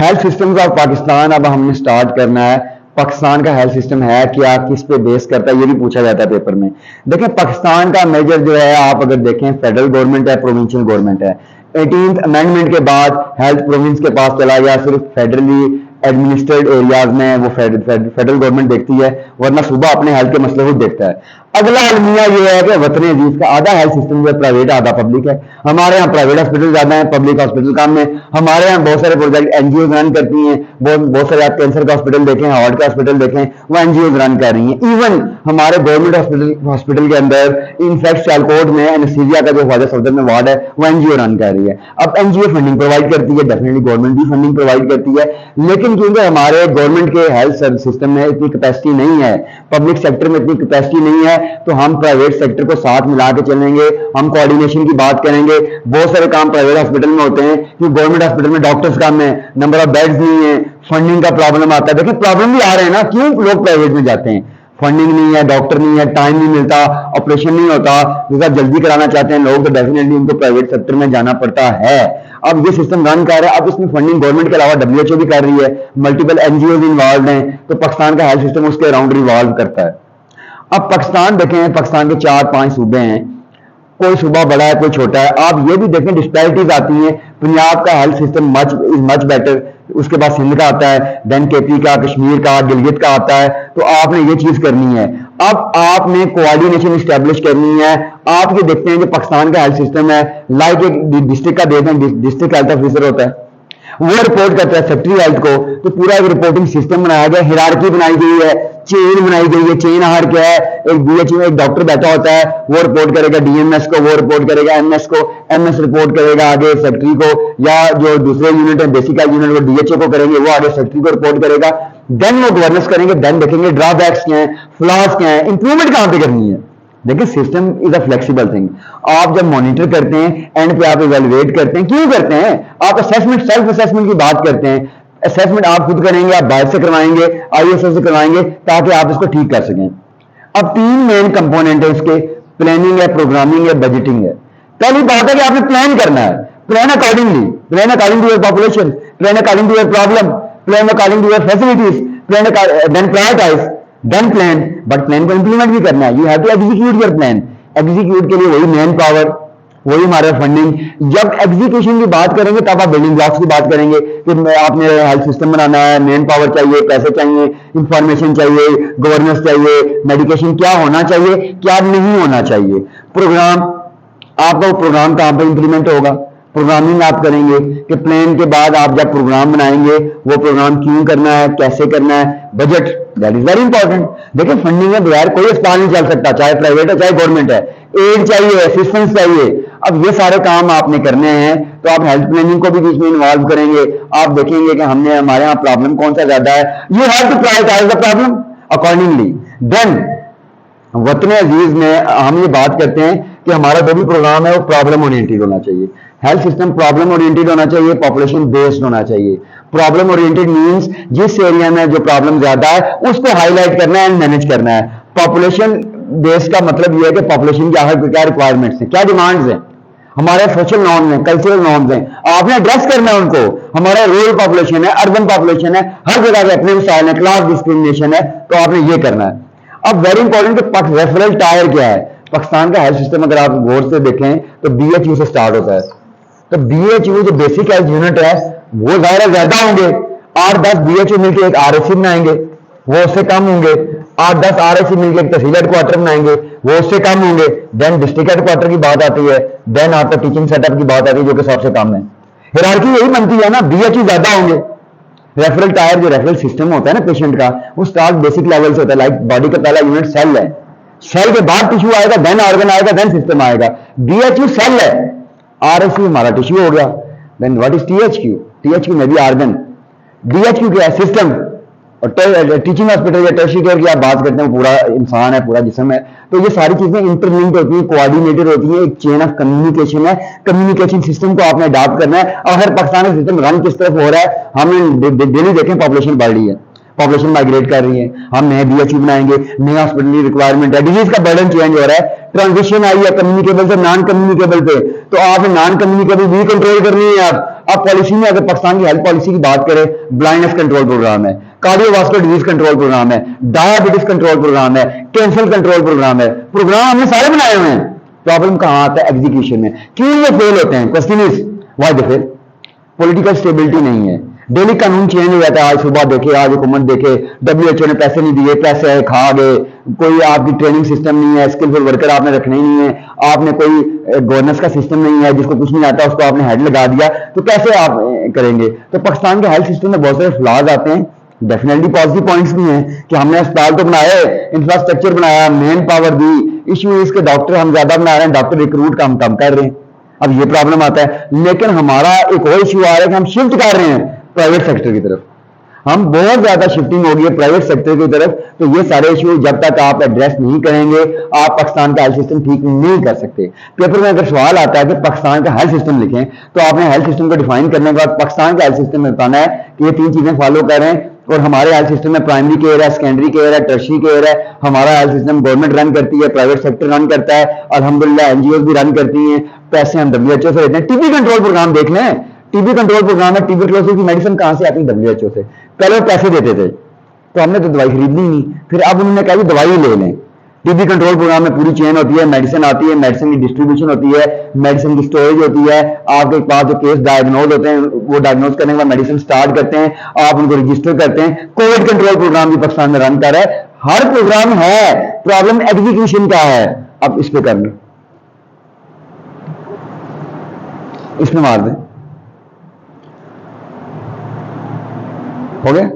Health system of Pakistan अब हमने start करना है। पाकिस्तान का हेल्थ सिस्टम है क्या, किस पे बेस करता है, ये भी पूछा जाता है पेपर में। देखें पाकिस्तान का मेजर जो है, आप अगर देखें फेडरल गवर्नमेंट है, प्रोविंशियल गवर्नमेंट है। 18th अमेंडमेंट के बाद हेल्थ प्रोविंस के पास चला गया, सिर्फ फेडरली एडमिनिस्ट्रेड एरियाज में वो फेडरल गवर्नमेंट देखती है, वरना सूबा अपने हेल्थ के मसले खुद देखता है। अगला अलमिया ये है कि वतन अजीज का आधा हेल्थ सिस्टम जो है प्राइवेट, आधा पब्लिक है। हमारे यहाँ प्राइवेट हॉस्पिटल ज्यादा है, पब्लिक हॉस्पिटल कम है। हमारे यहाँ बहुत सारे प्रोजेक्ट एनजीओ रन करती हैं, बहुत सारे आप कैंसर का हॉस्पिटल देखें, हार्ट का हॉस्पिटल देखें, वो एनजीओ रन कर रही हैं। इवन हमारे गवर्नमेंट हॉस्पिटल के अंदर इनफैक्ट सियालकोट में एनेस्थीसिया का जो ख्वाजा सफदर में वार्ड है, वो एनजीओ रन कर रही है। अब एनजीओ फंडिंग प्रोवाइड करती है, डेफिनेटली गवर्नमेंट भी फंडिंग प्रोवाइड करती है, लेकिन क्योंकि हमारे गवर्नमेंट के हेल्थ सिस्टम में इतनी कैपेसिटी नहीं है, पब्लिक सेक्टर में इतनी कैपेसिटी नहीं है, तो हम प्राइवेट सेक्टर को साथ मिला के चलेंगे। हम कोऑर्डिनेशन की बात करेंगे। बहुत सारे काम प्राइवेट हॉस्पिटल में होते हैं कि गवर्नमेंट हॉस्पिटल में डॉक्टर्स कम है, नंबर ऑफ बेड्स नहीं है, फंडिंग का प्रॉब्लम आता है। देखिए प्रॉब्लम भी आ रहे हैं ना, क्यों लोग प्राइवेट में जाते हैं? फंडिंग नहीं है, डॉक्टर नहीं है, टाइम नहीं मिलता, ऑपरेशन नहीं होता, जिसका जल्दी कराना चाहते हैं लोग, तो डेफिनेटली उनको प्राइवेट सेक्टर में जाना पड़ता है। अब ये सिस्टम रन कर रहा है। अब इसमें फंडिंग गवर्नमेंट के अलावा डब्ल्यूएचओ भी कर रही है, मल्टीपल एनजीओ इन्वॉल्व हैं, तो पाकिस्तान का हेल्थ सिस्टम उसके अराउंड रिवॉल्व करता है। अब पाकिस्तान देखें, पाकिस्तान के 4-5 सूबे हैं, कोई सूबा बड़ा है, कोई छोटा है। आप ये भी देखें डिस्पैरिटीज आती हैं। पंजाब का हेल्थ सिस्टम मच बेटर, उसके बाद सिंध का आता है, देन केपी का, कश्मीर का, गिलगित का आता है। तो आपने ये चीज करनी है। अब आपने कोऑर्डिनेशन स्टैब्लिश करनी है। आप ये देखते हैं कि पाकिस्तान का हेल्थ सिस्टम है, लाइक एक डिस्ट्रिक्ट का देते हैं, डिस्ट्रिक्ट हेल्थ ऑफिसर होता है, वो रिपोर्ट करता है सेक्रेटरी हेल्थ को। तो पूरा एक रिपोर्टिंग सिस्टम बनाया गया, हिरार्की बनाई गई है, चेन बनाई गई है। चेन आहार क्या है? एक बीएचओ में एक डॉक्टर बैठा होता है, वो रिपोर्ट करेगा डीएमएस को, वो रिपोर्ट करेगा एमएस को, एमएस रिपोर्ट करेगा आगे सेक्रेटरी को, या जो दूसरे यूनिट है बेसिक यूनिट वो डीएचओ को करेंगे, वो आगे सेक्रेटरी को रिपोर्ट करेगा। देन वो गवर्नेंस करेंगे, देन देखेंगे ड्रॉबैक्स क्या है, फ्लॉज क्या है, इंप्रूवमेंट कहां पे करनी है। देखिए system is a flexible thing. आप जब मॉनिटर करते हैं, एंड पे आप इवेलुएट करते हैं, क्यों करते हैं? आप असेसमेंट, सेल्फ असेसमेंट की बात करते हैं। असेसमेंट आप खुद करेंगे, आप बाहर से करवाएंगे, आईएसओ से करवाएंगे, ताकि आप इसको ठीक कर सकें। अब 3 मेन कंपोनेंट है इसके, प्लानिंग है, प्रोग्रामिंग है, बजटिंग है। पहली बात है कि आपने प्लान करना है, plan accordingly, plan according to your population, plan according to your problem, plan according to your facilities, plan then prioritise, then plan. But plan को इंप्लीमेंट भी करना है। You have to execute your plan. Execute के लिए वही man power, वही हमारा funding. जब एग्जीक्यूशन की बात करेंगे तब आप बिल्डिंग ब्लॉक्स की बात करेंगे कि आपने हेल्थ सिस्टम बनाना है, मैन पावर चाहिए, पैसे चाहिए, इंफॉर्मेशन चाहिए, गवर्नेंस चाहिए, मेडिकेशन क्या होना चाहिए, क्या नहीं होना चाहिए। प्रोग्राम, आपका वो प्रोग्राम कहां पर इंप्लीमेंट होगा, प्रोग्रामिंग आप करेंगे कि प्लान के बाद आप जब प्रोग्राम बनाएंगे, वो प्रोग्राम क्यों करना है, कैसे करना है। Budget, that is very important. देखिए फंडिंग में बगैर कोई अस्पताल नहीं चल सकता, चाहे प्राइवेट है चाहे गवर्नमेंट है। एड चाहिए, असिस्टेंस चाहिए। अब ये सारे काम आपने करने हैं, तो आप हेल्थ प्लानिंग को भी बीच में इन्वॉल्व करेंगे। आप देखेंगे कि हमने, हमारे यहाँ प्रॉब्लम कौन सा ज्यादा है, you have to prioritise the problem accordingly. Then वतन अजीज में हम ये बात करते हैं कि हमारा जो भी प्रोग्राम है वो प्रॉब्लम ओरिएंटेड होना चाहिए। हेल्थ सिस्टम प्रॉब्लम ओरिएंटेड होना चाहिए, पॉपुलेशन बेस्ड होना चाहिए। प्रॉब्लम ओरिएंटेड मींस जिस एरिया में जो प्रॉब्लम ज्यादा है उसको हाईलाइट करना है एंड मैनेज करना है। पॉपुलेशन बेस का मतलब यह है कि पॉपुलेशन की क्या रिक्वायरमेंट्स हैं, क्या डिमांड्स हैं, हमारे सोशल नॉर्म्स हैं, कल्चरल नॉर्म्स हैं, आपने एड्रेस करना है उनको। हमारा रूरल पॉपुलेशन है, अर्बन पॉपुलेशन है, हर जगह पे अपने मिसाइल है, क्लास डिस्क्रिमिनेशन है, तो आपने ये करना है। अब वेरी इंपॉर्टेंट कि रेफरल टायर क्या है। पाकिस्तान का हेल्थ सिस्टम अगर आप गौर से देखें तो बीएचयू से स्टार्ट होता है। तो बीएचयू जो बेसिक हेल्थ यूनिट है वो ज्यादा होंगे। 8-10 बीएचयू मिलकर एक आरएसी बनाएंगे, वो उससे कम होंगे। 8-10 आरएसी मिलकर एक तहसील हेडक्वार्टर बनाएंगे, वो उससे कम होंगे। देन डिस्ट्रिक्ट हेडक्वार्टर की बात आती है, देन आपका टीचिंग सेटअप की बात आती है, जो कि सबसे कम है। हिरार्की यही बनती है ना, बीएचयू ज्यादा होंगे। रेफरल टायर, जो रेफरल सिस्टम होता है ना पेशेंट का, वो स्टार्ट बेसिक लेवल से होता है। लाइक बॉडी का पहला यूनिट सेल है, सेल के बाद टिश्यू आएगा, देन ऑर्गन आएगा, देन सिस्टम आएगा। बीएचयू सेल है, आरएसयू हमारा टिश्यू हो गया। Then what is THQ? THQ में भी ऑर्गन। डीएचक्यू क्या है? सिस्टम। और टीचिंग हॉस्पिटल या टर्शियरी केयर की आप बात करते हैं, पूरा इंसान है, पूरा जिस्म है। तो ये सारी चीजें इंटरलिंक्ड होती हैं, कोऑर्डिनेटेड होती है, एक चेन ऑफ कम्युनिकेशन है। कम्युनिकेशन सिस्टम को आपने अडॉप्ट करना है। और हर पाकिस्तान का सिस्टम रन किस तरफ हो रहा है, हमने डेली देखें पॉपुलेशन बढ़ रही है, पॉपुलेशन माइग्रेट कर रही है, हम नए बीएचयू बनाएंगे, नए हॉस्पिटल की रिक्वायरमेंट है, डिजीज का बर्डन चेंज हो रहा है। ट्रांजिशन आई है कम्युनिकेबल से नॉन कम्युनिकेबल पे, तो आपने नॉन कम्युनिकेबल भी कंट्रोल करनी है। आप पॉलिसी में अगर पाकिस्तान की हेल्थ पॉलिसी की बात करें, ब्लाइंडनेस कंट्रोल प्रोग्राम है, कार्डियोवास्कुलर डिजीज कंट्रोल प्रोग्राम है, डायबिटीज कंट्रोल प्रोग्राम है, कैंसर कंट्रोल प्रोग्राम है, प्रोग्राम हमने सारे बनाए हुए हैं। प्रॉब्लम कहां आता है? एग्जीक्यूशन में। क्यों ये फेल होते हैं? Question is why they fail? Political stability नहीं है। डेली कानून चेंज हो जाता है। आज सुबह देखे, आज हुकूमत देखे, डब्ल्यूएचओ ने पैसे नहीं दिए, पैसे खा गए, कोई आपकी ट्रेनिंग सिस्टम नहीं है, स्किलफुल वर्कर आपने रखने ही नहीं है, आपने कोई गवर्नेंस का सिस्टम नहीं है, जिसको कुछ नहीं आता उसको आपने हेड लगा दिया, तो कैसे आप करेंगे? तो पाकिस्तान के हेल्थ सिस्टम में बहुत सारे फ्लॉज आते हैं। डेफिनेटली पॉजिटिव पॉइंट्स भी हैं कि हमने अस्पताल तो बनाए, इंफ्रास्ट्रक्चर बनाया, मैन पावर दी। इशू इसके डॉक्टर हम ज्यादा बना रहे हैं, डॉक्टर रिक्रूट कम कम कर रहे हैं। अब ये प्रॉब्लम आता है। लेकिन हमारा एक और इशू आ रहा है कि हम शिफ्ट कर रहे हैं प्राइवेट सेक्टर की तरफ। हम बहुत ज्यादा शिफ्टिंग हो गई है प्राइवेट सेक्टर की तरफ। तो ये सारे इशू जब तक आप एड्रेस नहीं करेंगे, आप पाकिस्तान का हेल्थ सिस्टम ठीक नहीं कर सकते। पेपर में अगर सवाल आता है कि पाकिस्तान का हेल्थ सिस्टम लिखें, तो आपने हेल्थ सिस्टम को डिफाइन करने के बाद पाकिस्तान का हेल्थ सिस्टम में बताना है कि ये 3 चीजें फॉलो कर रहे हैं। और हमारे हेल्थ सिस्टम में प्राइमरी केयर है, सेकेंडरी केयर है, टर्शरी केयर है। हमारा हेल्थ सिस्टम गवर्नमेंट रन करती है, प्राइवेट सेक्टर रन करता है, अल्हम्दुलिल्लाह एनजीओ भी रन करती हैं। पैसे हम डब्ल्यूएचओ से लेते हैं। टीबी कंट्रोल प्रोग्राम देख लें, टीबी कंट्रोल प्रोग्राम है। ट्यूबरक्लोसिस की मेडिसिन कहां से आती है? डब्ल्यूएचओ से। पहले वो पैसे देते थे, तो हमने तो दवाई खरीदनी नहीं। फिर अब उन्होंने कहा कि दवाई ले लें। टीबी कंट्रोल प्रोग्राम में पूरी चेन होती है, मेडिसिन आती है, मेडिसिन की डिस्ट्रीब्यूशन होती है, मेडिसिन की स्टोरेज होती है। आपके पास जो केस डायग्नोज होते हैं, वो डायग्नोज करने के बाद मेडिसिन स्टार्ट करते हैं, आप उनको रजिस्टर करते हैं। कोविड कंट्रोल प्रोग्राम भी पाकिस्तान में रन कर रहा है। हर प्रोग्राम है, प्रॉब्लम एग्जीक्यूशन का है। अब इस पे करना, इसमें मार दें, हो गया।